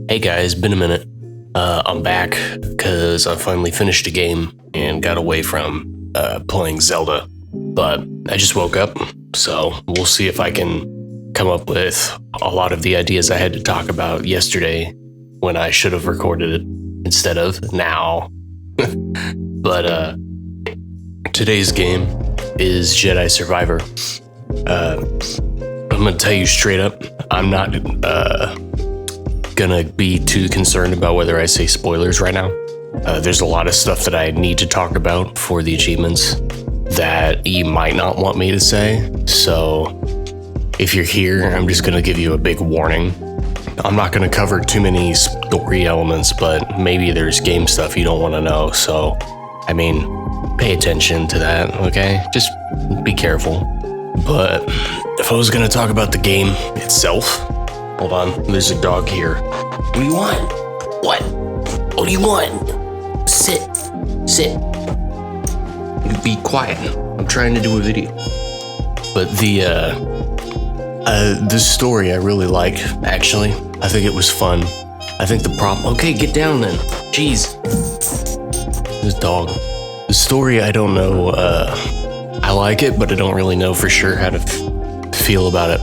Hey guys, been a minute. I'm back because I finally finished a game and got away from playing Zelda. But I just woke up, so we'll see if I can come up with a lot of the ideas I had to talk about yesterday when I should have recorded it instead of now. But today's game is Jedi Survivor. I'm gonna tell you straight up, I'm not gonna be too concerned about whether I say spoilers right now. There's a lot of stuff that I need to talk about for the achievements that you might not want me to say. So if you're here, I'm just gonna give you a big warning. I'm not gonna cover too many story elements, but maybe there's game stuff you don't want to know. So, I mean, pay attention to that, okay? Just be careful. But if I was gonna talk about the game itself, hold on, there's a dog here. What do you want? What do you want? Sit. Be quiet. I'm trying to do a video. But the story I really like, actually. I think it was fun. I think the problem... Okay, get down then. Jeez. This dog. The story, I don't know. I like it, but I don't really know for sure how to feel about it.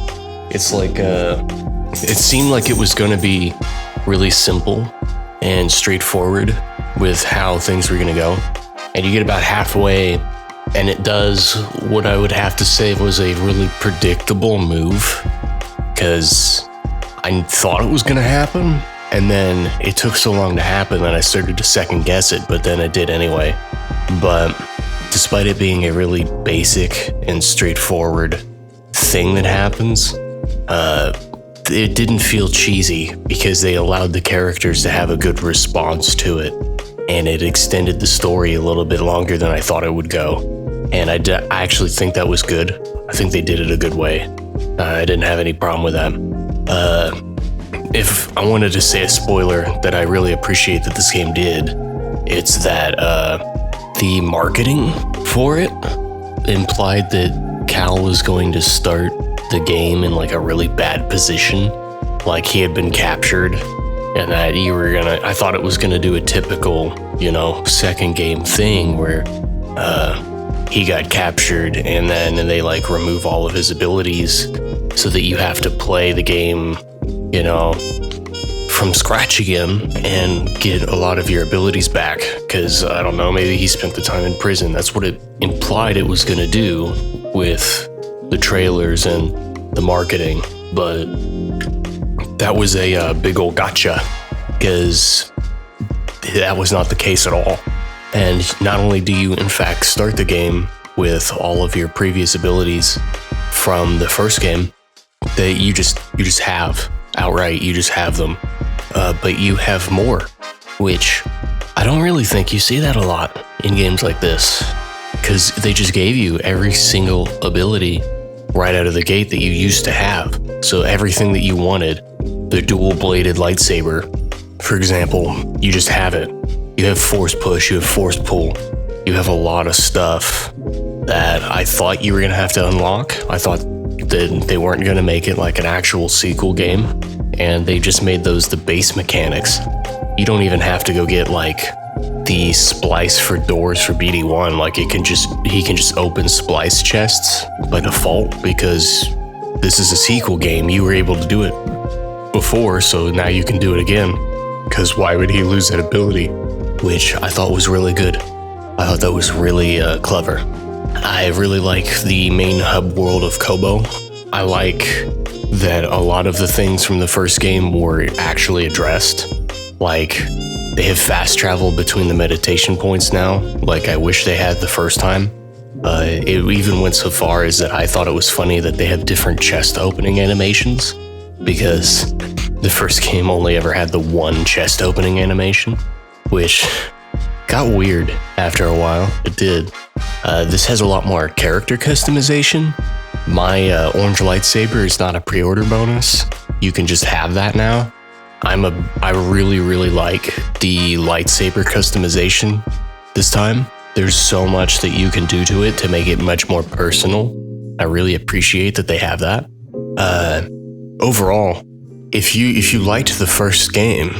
It's like... it seemed like it was going to be really simple and straightforward with how things were going to go. And you get about halfway, and it does what I would have to say was a really predictable move, because I thought it was going to happen, and then it took so long to happen that I started to second guess it, but then it did anyway. But despite it being a really basic and straightforward thing that happens, it didn't feel cheesy because they allowed the characters to have a good response to it, and it extended the story a little bit longer than I thought it would go. And I actually think that was good. I think they did it a good way. I didn't have any problem with that. If I wanted to say a spoiler that I really appreciate that this game did, it's that the marketing for it implied that Cal was going to start the game in like a really bad position, like he had been captured, and that I thought it was gonna do a typical, second game thing where he got captured and then they like remove all of his abilities so that you have to play the game, from scratch again and get a lot of your abilities back. Because I don't know, maybe he spent the time in prison. That's what it implied it was gonna do with the trailers and the marketing, but that was a big old gotcha, because that was not the case at all. And not only do you in fact start the game with all of your previous abilities from the first game that you just have outright, you just have them, but you have more, which I don't really think you see that a lot in games like this, because they just gave you every single ability right out of the gate that you used to have. So everything that you wanted, the dual-bladed lightsaber, for example, you just have it. You have force push, you have force pull. You have a lot of stuff that I thought you were going to have to unlock. I thought that they weren't going to make it like an actual sequel game, and they just made those the base mechanics. You don't even have to go get like the splice for doors for BD1. Like he can just open splice chests by default, because this is a sequel game. You were able to do it before, so now you can do it again, because why would he lose that ability? Which I thought was really good. I thought that was really clever. I really like the main hub world of Kobo. I like that a lot of the things from the first game were actually addressed. Like, they have fast travel between the meditation points now, like I wish they had the first time. It even went so far as that I thought it was funny that they have different chest opening animations, because the first game only ever had the one chest opening animation, which got weird after a while. It did. This has a lot more character customization. My orange lightsaber is not a pre-order bonus. You can just have that now. I really, really like the lightsaber customization this time. There's so much that you can do to it to make it much more personal. I really appreciate that they have that. Overall, if you liked the first game,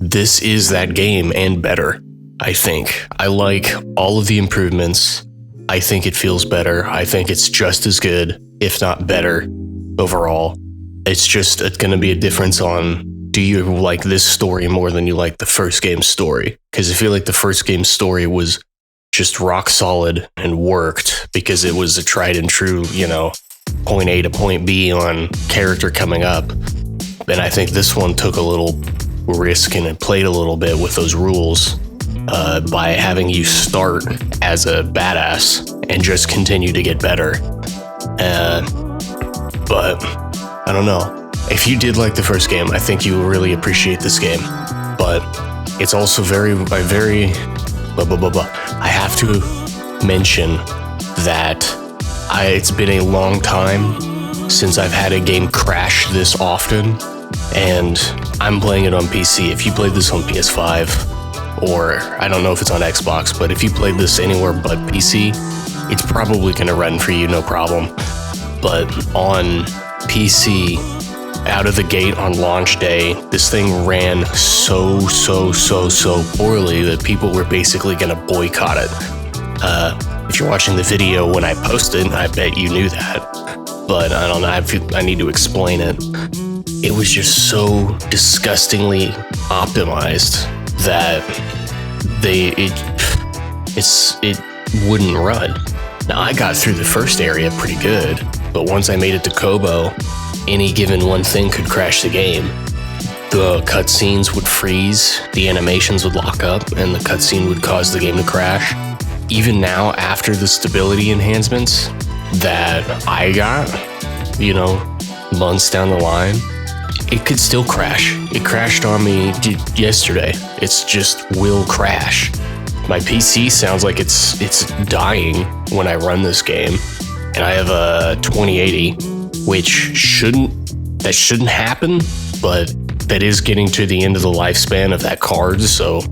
this is that game and better, I think. I like all of the improvements. I think it feels better. I think it's just as good, if not better, overall. It's going to be a difference on, do you like this story more than you like the first game's story? Because I feel like the first game's story was just rock solid and worked because it was a tried and true, point A to point B on character coming up. And I think this one took a little risk and it played a little bit with those rules by having you start as a badass and just continue to get better. But I don't know. If you did like the first game, I think you will really appreciate this game. But it's also I have to mention that it's been a long time since I've had a game crash this often, and I'm playing it on PC. If you played this on PS5, or I don't know if it's on Xbox, but if you played this anywhere but PC, it's probably going to run for you, no problem. But on PC, out of the gate on launch day, this thing ran so poorly that people were basically going to boycott it. If you're watching the video when I posted, I bet you knew that. But I don't know, I need to explain it. It was just so disgustingly optimized that it wouldn't run. Now, I got through the first area pretty good, but once I made it to Kobo, any given one thing could crash the game. The cutscenes would freeze, the animations would lock up, and the cutscene would cause the game to crash. Even now, after the stability enhancements that I got, months down the line, it could still crash. It crashed on me yesterday. It's just will crash. My PC sounds like it's dying when I run this game, and I have a 2080, which shouldn't happen, but that is getting to the end of the lifespan of that card, so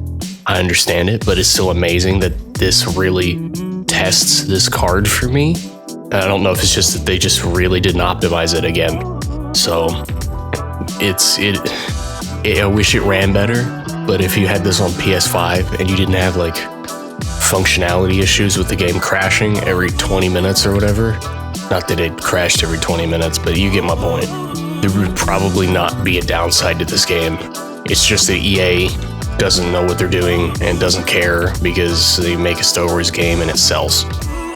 I understand it, but it's still amazing that this really tests this card for me. I don't know if it's just that they just really didn't optimize it again. So I wish it ran better, but if you had this on PS5 and you didn't have like functionality issues with the game crashing every 20 minutes or whatever, not that it crashed every 20 minutes, but you get my point. There would probably not be a downside to this game. It's just that EA doesn't know what they're doing and doesn't care because they make a Star Wars game and it sells.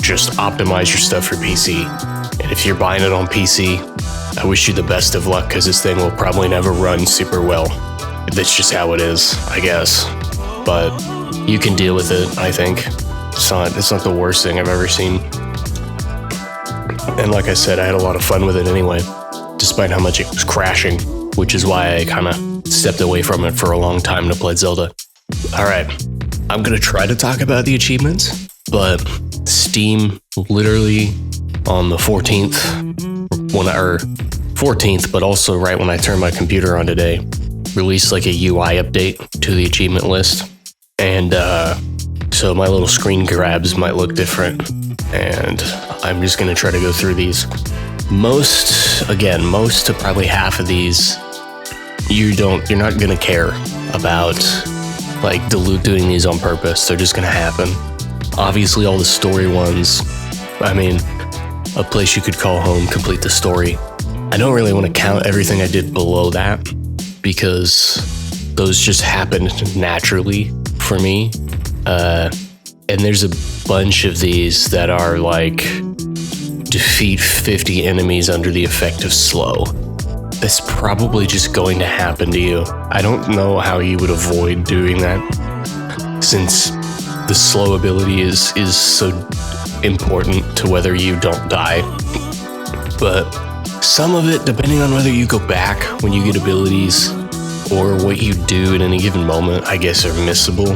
Just optimize your stuff for PC. And if you're buying it on PC, I wish you the best of luck because this thing will probably never run super well. That's just how it is, I guess. But you can deal with it, I think. It's not the worst thing I've ever seen. And like I said, I had a lot of fun with it anyway, despite how much it was crashing, which is why I kind of stepped away from it for a long time to play Zelda. All right, I'm going to try to talk about the achievements, but Steam literally on the 14th, 14th, but also right when I turned my computer on today, released like a UI update to the achievement list. And so my little screen grabs might look different, and I'm just going to try to go through these. Most to probably half of these, you're not going to care about like doing these on purpose. They're just going to happen. Obviously, all the story ones, a place you could call home, complete the story. I don't really want to count everything I did below that because those just happened naturally for me. And there's a bunch of these that are like defeat 50 enemies under the effect of slow. That's probably just going to happen to you. I don't know how you would avoid doing that, since the slow ability is so important to whether you don't die. But some of it, depending on whether you go back when you get abilities or what you do at any given moment, I guess are missable.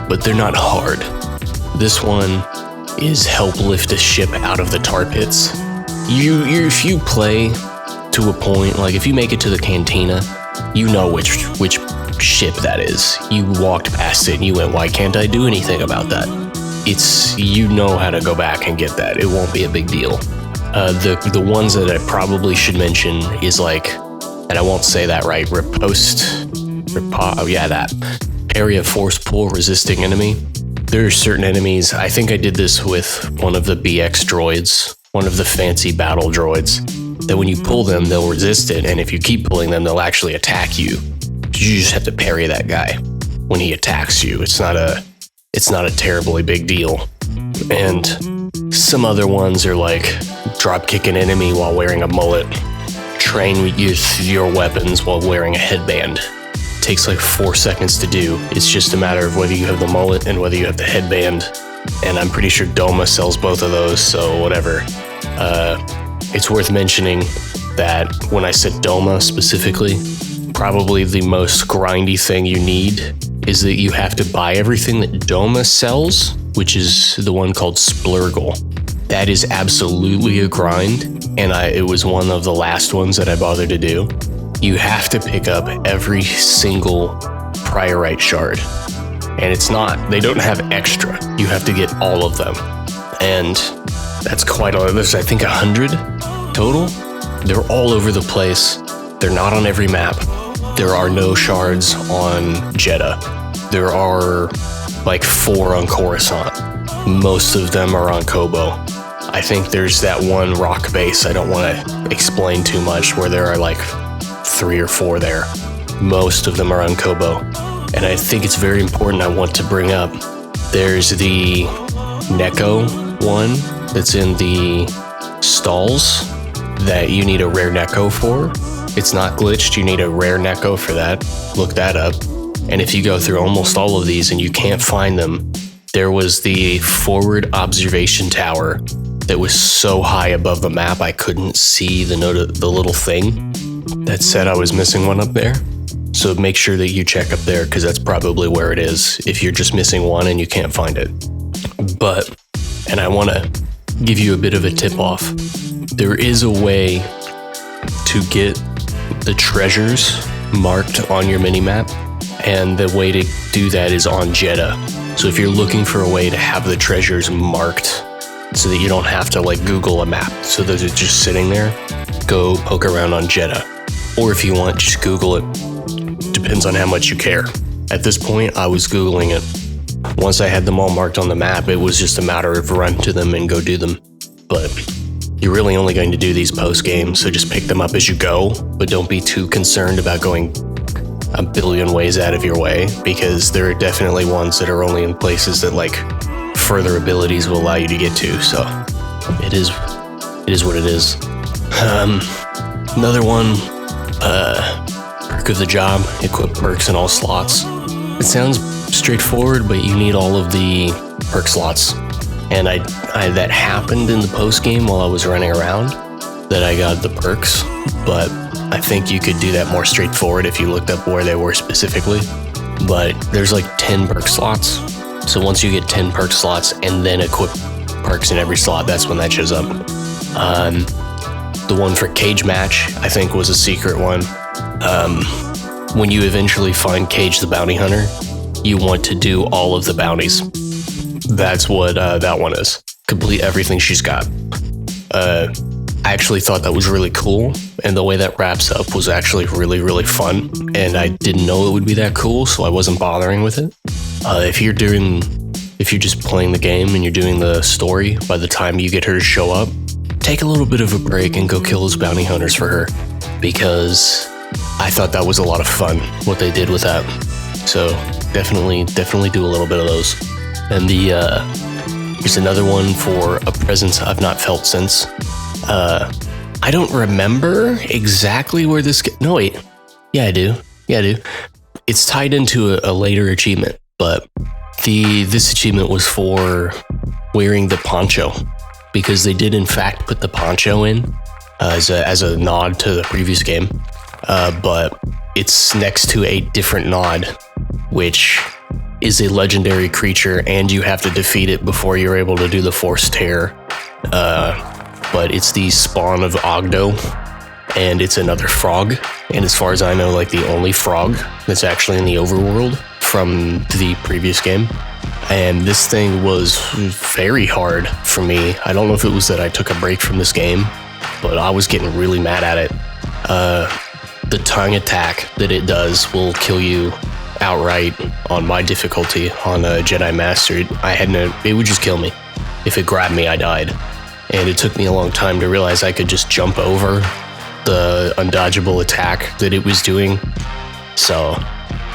But they're not hard. This one is help lift a ship out of the tar pits. If you play to a point, like if you make it to the cantina, you know which ship that is. You walked past it and you went, why can't I do anything about that? You know how to go back and get that. It won't be a big deal. The ones that I probably should mention is like and I won't say that right, that. Parry a force pull resisting enemy. There are certain enemies, I think I did this with one of the BX droids, one of the fancy battle droids, that when you pull them, they'll resist it, and if you keep pulling them, they'll actually attack you. You just have to parry that guy when he attacks you. It's not a terribly big deal. And some other ones are like drop kick an enemy while wearing a mullet, train with your weapons while wearing a headband. It takes like 4 seconds to do. It's just a matter of whether you have the mullet and whether you have the headband. And I'm pretty sure Doma sells both of those, so whatever. It's worth mentioning that when I said Doma specifically, probably the most grindy thing you need is that you have to buy everything that Doma sells, which is the one called Splurgle. That is absolutely a grind, and it was one of the last ones that I bothered to do. You have to pick up every single priorite shard, and they don't have extra. You have to get all of them, and that's quite a lot. There's, I think, 100 total. They're all over the place. They're not on every map. There are no shards on Jedi. There are like 4 on Coruscant. Most of them are on Kobo. I think there's that one rock base I don't want to explain too much where there are like 3 or 4 there. Most of them are on Kobo. And I think it's very important, I want to bring up, there's the Neko one that's in the stalls that you need a rare Neko for. It's not glitched, you need a rare Neko for that. Look that up. And if you go through almost all of these and you can't find them, there was the forward observation tower that was so high above the map I couldn't see the little thing that said I was missing one up there. So make sure that you check up there, because that's probably where it is if you're just missing one and you can't find it. And I want to give you a bit of a tip off. There is a way to get the treasures marked on your minimap, and the way to do that is on Jedi. So if you're looking for a way to have the treasures marked so that you don't have to like Google a map, so that it's just sitting there, go poke around on Jedi. Or if you want, just Google it. Depends on how much you care. At this point, I was Googling it. Once I had them all marked on the map, it was just a matter of run to them and go do them. But you're really only going to do these post-game, so just pick them up as you go, but don't be too concerned about going a billion ways out of your way, because there are definitely ones that are only in places that like further abilities will allow you to get to, so it is what it is. Another one, perk of the job, equip perks in all slots. It sounds straightforward, but you need all of the perk slots. And I that happened in the post game while I was running around, that I got the perks, but I think you could do that more straightforward if you looked up where they were specifically. But there's like 10 perk slots. So once you get 10 perk slots and then equip perks in every slot, that's when that shows up. The one for Cage Match, I think, was a secret one. When you eventually find Cage the Bounty Hunter, you want to do all of the bounties. That's what that one is. Complete everything she's got. I actually thought that was really cool, and the way that wraps up was actually really, really fun, and I didn't know it would be that cool, so I wasn't bothering with it. If you're just playing the game and you're doing the story, by the time you get her to show up, take a little bit of a break and go kill those bounty hunters for her, because I thought that was a lot of fun, what they did with that. So definitely do a little bit of those. And here's another one for a presence I've not felt since. I don't remember exactly where this... No, wait. Yeah, I do. It's tied into a later achievement, but this achievement was for wearing the poncho, because they did in fact put the poncho in as a nod to the previous game, but it's next to a different nod, which is a legendary creature, and you have to defeat it before you're able to do the Force Tear. But it's the spawn of Ogdo, and it's another frog. And as far as I know, like the only frog that's actually in the overworld from the previous game. And this thing was very hard for me. I don't know if it was that I took a break from this game, but I was getting really mad at it. the tongue attack that it does will kill you outright on my difficulty on a Jedi Master. It would just kill me. If it grabbed me, I died. And it took me a long time to realize I could just jump over the undodgeable attack that it was doing. So,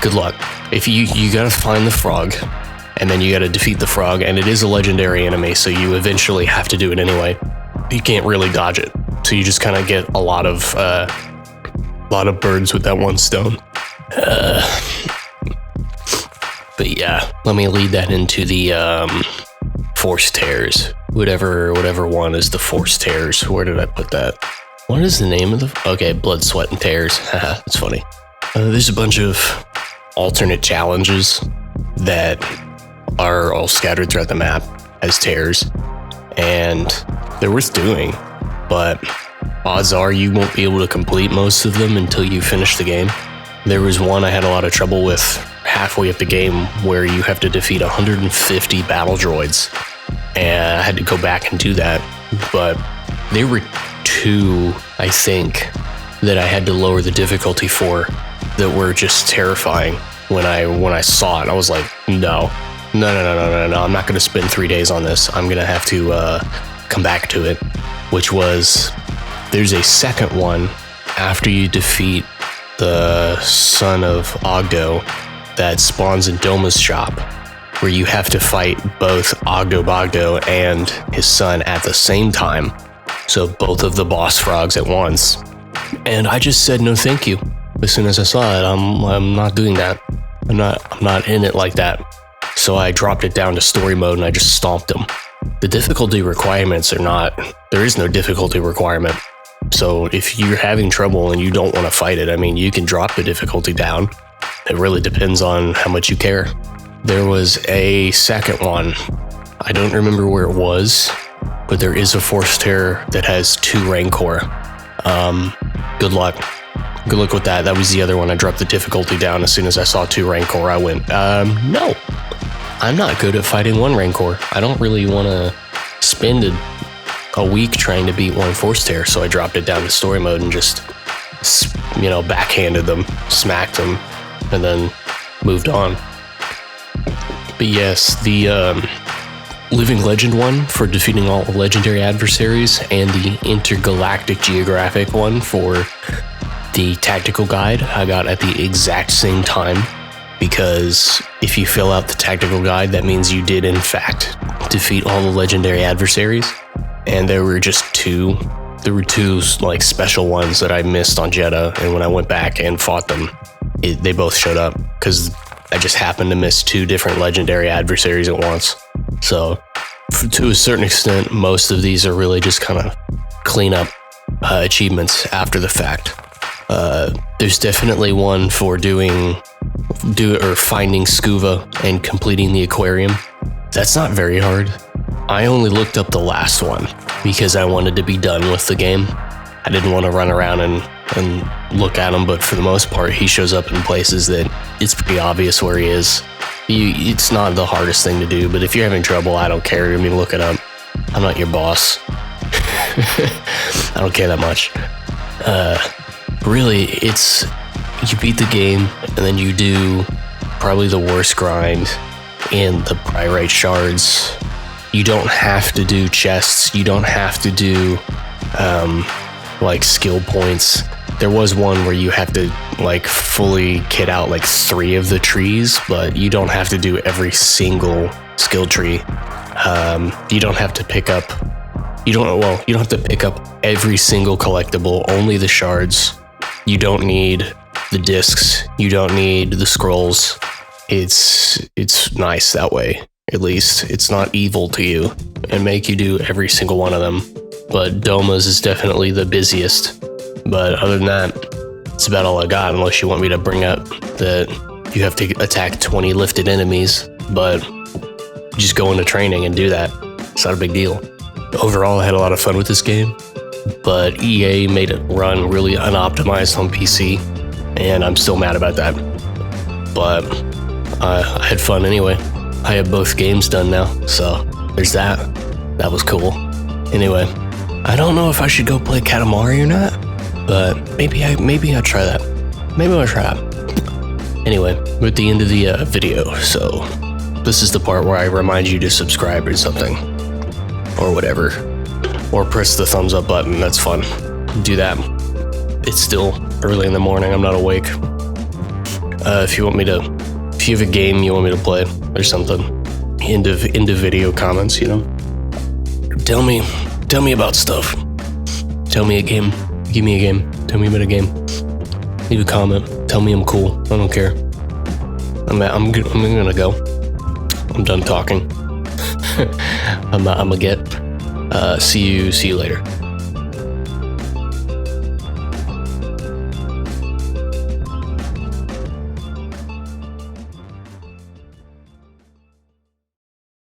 good luck. If you gotta find the frog, and then you gotta defeat the frog, and it is a legendary enemy, so you eventually have to do it anyway. You can't really dodge it, so you just kind of get a lot of birds with that one stone. But yeah, let me lead that into the Force Tears. Whatever one is the Force Tears. Where did I put that? What is the name of okay, Blood, Sweat, and Tears. Haha, that's funny. There's a bunch of alternate challenges that are all scattered throughout the map as tears, and they're worth doing, but odds are you won't be able to complete most of them until you finish the game. There was one I had a lot of trouble with halfway up the game where you have to defeat 150 battle droids, and I had to go back and do that, but there were two, I think, that I had to lower the difficulty for that were just terrifying. When I saw it, I was like, no, I'm not going to spend 3 days on this. I'm going to have to come back to it, which was, there's a second one after you defeat the son of Ogdo that spawns in Doma's shop, where you have to fight both Ogdo Bogdo and his son at the same time. So both of the boss frogs at once. And I just said no thank you. As soon as I saw it, I'm not doing that. I'm not in it like that. So I dropped it down to story mode and I just stomped them. The difficulty requirements are not, there is no difficulty requirement. So if you're having trouble and you don't want to fight it, I mean, you can drop the difficulty down. It really depends on how much you care. There was a second one. I don't remember where it was, but there is a Force Tear that has 2 Rancor. Good luck. Good luck with that. That was the other one. I dropped the difficulty down as soon as I saw 2 Rancor. I went, no. I'm not good at fighting 1 Rancor. I don't really want to spend a week trying to beat 1 Force Tear, so I dropped it down to story mode and just, backhanded them, smacked them, and then moved on. But yes, the Living Legend one for defeating all legendary adversaries, and the Intergalactic Geographic one for the tactical guide I got at the exact same time, because if you fill out the tactical guide, that means you did in fact defeat all the legendary adversaries. And there were just two special ones that I missed on Jeddah, and when I went back and fought them, they both showed up because I just happened to miss 2 different legendary adversaries at once. So to a certain extent, most of these are really just kind of clean up achievements after the fact. There's definitely one for finding scuba and completing the aquarium. That's not very hard. I only looked up the last one because I wanted to be done with the game. I didn't want to run around and look at him, but for the most part, he shows up in places that it's pretty obvious where he is. It's not the hardest thing to do, but if you're having trouble, I don't care. I mean, look it up. I'm not your boss. I don't care that much. Really, it's you beat the game, and then you do probably the worst grind in the Pyrite Shards. You don't have to do chests. You don't have to do skill points. There was one where you have to fully kit out 3 of the trees, but you don't have to do every single skill tree. You don't have to pick up. You don't have to pick up every single collectible. Only the shards. You don't need the discs. You don't need the scrolls. It's nice that way. At least it's not evil to you and make you do every single one of them. But Doma's is definitely the busiest. But other than that, it's about all I got, unless you want me to bring up that you have to attack 20 lifted enemies, but just go into training and do that. It's not a big deal. Overall, I had a lot of fun with this game, but EA made it run really unoptimized on PC, and I'm still mad about that. But I had fun anyway. I have both games done now, so there's that. That was cool. Anyway, I don't know if I should go play Katamari or not, but maybe I'll try that. Maybe I'll try. Anyway, we're at the end of the video, so this is the part where I remind you to subscribe or something. Or whatever. Or press the thumbs up button, that's fun. Do that. It's still early in the morning, I'm not awake. If you have a game you want me to play or something, into video comments, you know? Tell me about stuff. Tell me a game. Give me a game. Tell me about a game. Leave a comment. Tell me I'm cool. I don't care. I'm gonna go. I'm done talking. I'm a get. See you later.